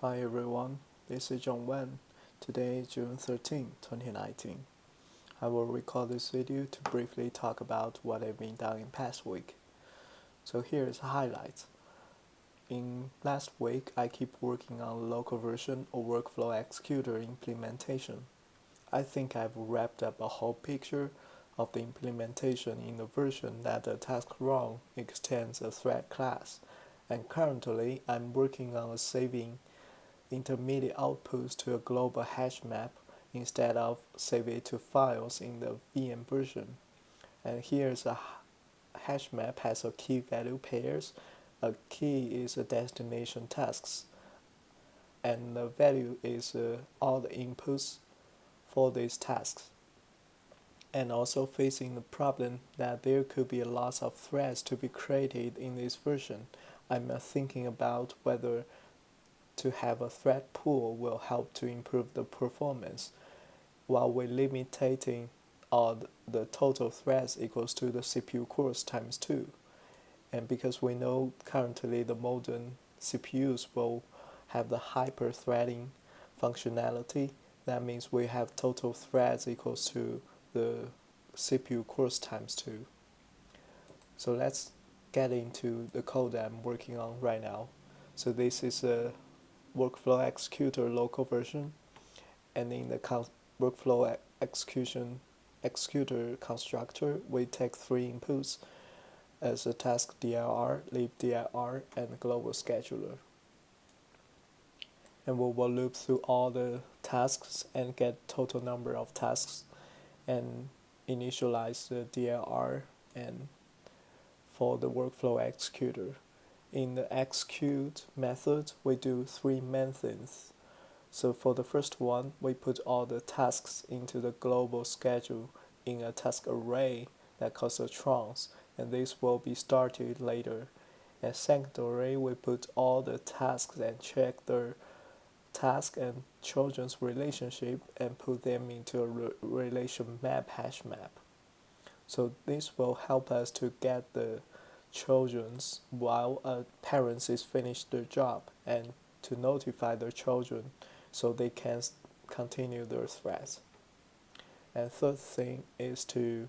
Hi everyone, this is John Wen. Today, June 13, 2019. I will record this video to briefly talk about what I've been done in past week. So here is highlights. In last week, I keep working on local version of workflowExecutor implementation. I think I've wrapped up a whole picture of the implementation in the version that the TaskRun extends a thread class, and currently I'm working on saving intermediate outputs to a global hash map instead of save it to files in the VM version. And here's a hash map has a key value pairs. A key is a destination tasks, and the value is all the inputs for these tasks. And also facing the problem that there could be a lot of threads to be created in this version, I'm thinking about whether to have a thread pool will help to improve the performance, while we limiting all the total threads equals to the CPU cores times 2. And because we know currently the modern CPUs will have the hyper-threading functionality, that means we have total threads equals to the CPU cores times 2. So let's get into the code that I'm working on right now. So this is a workflowExecutor local version, and in the workflowExecutor constructor, we take three inputs as a task dir, lib dir, and global scheduler. And we will loop through all the tasks and get total number of tasks and initialize the dir and for the workflowExecutor. In the execute method, we do three main things. So for the first one, we put all the tasks into the global schedule in a task array that calls a trans, and this will be started later. And second array, we put all the tasks and check their task and children's relationship and put them into a relation map hash map. So this will help us to get the children's while parents is finished their job and to notify their children so they can continue their threads. And third thing is to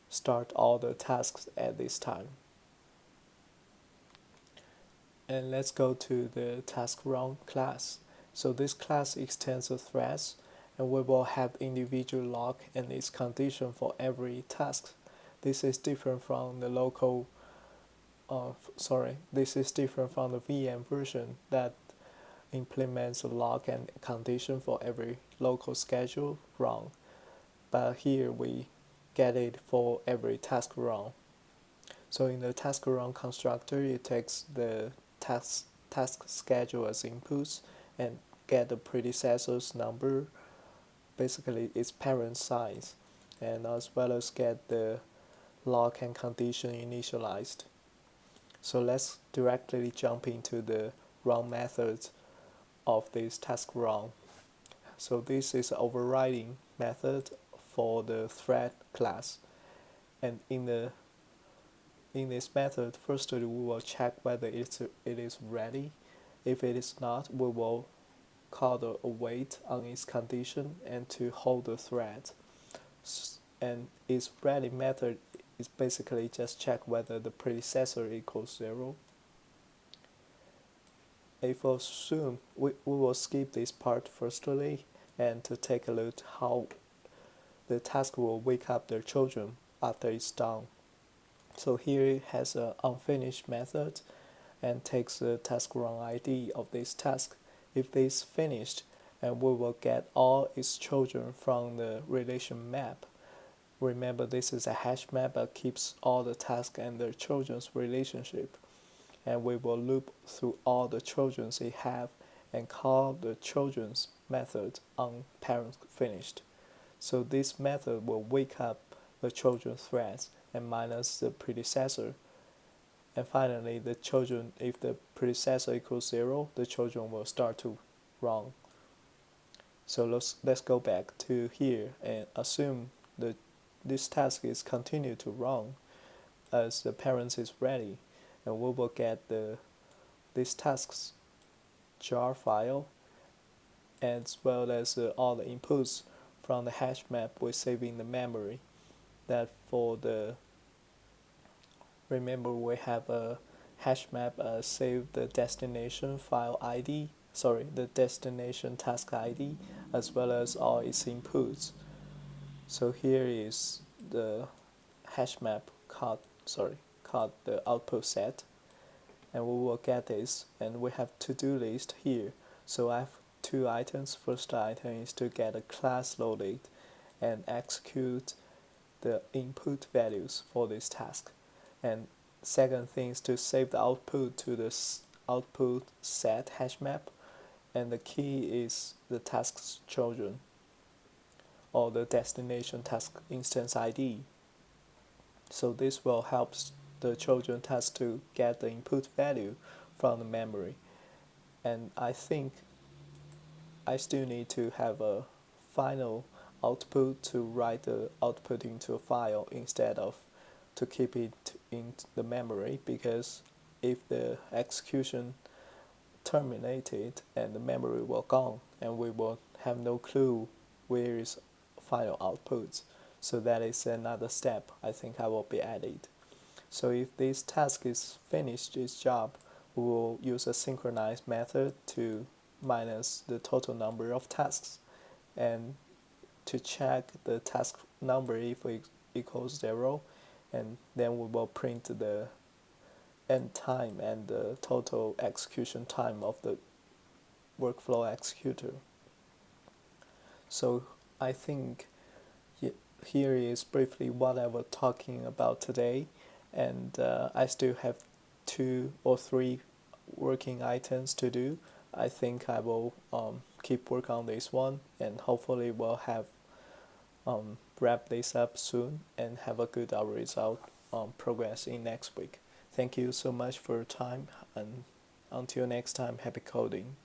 start all the tasks at this time. And let's go to the TaskRun class. So this class extends the threads, and we will have individual log and its condition for every task. This is different from the local this is different from the VM version that implements a log and condition for every local schedule run. But here we get it for every task run. So in the task run constructor, it takes the task schedule as inputs and get the predecessor's number, basically its parent size, and as well as get the log and condition initialized. So let's directly jump into the run method of this task run. So this is an overriding method for the thread class, and in this method, firstly we will check whether it is ready. If it is not, we will call the await on its condition and to hold the thread. And its ready method is basically just check whether the predecessor equals 0. If we assume, we will skip this part firstly and to take a look how the task will wake up their children after it's done. So here it has an unfinished method and takes the task run ID of this task. If this finished, and we will get all its children from the relation map. Remember, this is a hash map that keeps all the tasks and their children's relationship. And we will loop through all the children's it have and call the children's method on parent finished. So this method will wake up the children threads and minus the predecessor. And finally, the children, if the predecessor equals 0, the children will start to run. So let's go back to here and assume that this task is continue to run as the parents is ready, and we will get this task's jar file, as well as all the inputs from the hash map we save in the memory. That for the remember we have a hash map save the destination file ID, the destination task ID, as well as all its inputs. So here is the hash map called the output set, and we will get this, and we have to-do list here. So I have two items. First item is to get a class loaded and execute the input values for this task, and second thing is to save the output to the output set hash map, and the key is the task's children or the destination task instance ID. So this will help the children task to get the input value from the memory. And I think I still need to have a final output to write the output into a file instead of to keep it in the memory, because if the execution terminated and the memory will gone, and we will have no clue where is final outputs. So that is another step I think I will be added. So if this task is finished its job, we will use a synchronized method to minus the total number of tasks, and to check the task number if it equals 0, and then we will print the end time and the total execution time of the workflow executor. So I think here is briefly what I was talking about today, and I still have 2 or 3 working items to do. I think I will keep work on this one, and hopefully we'll have wrap this up soon and have a good result progress in next week. Thank you so much for your time, and until next time, happy coding.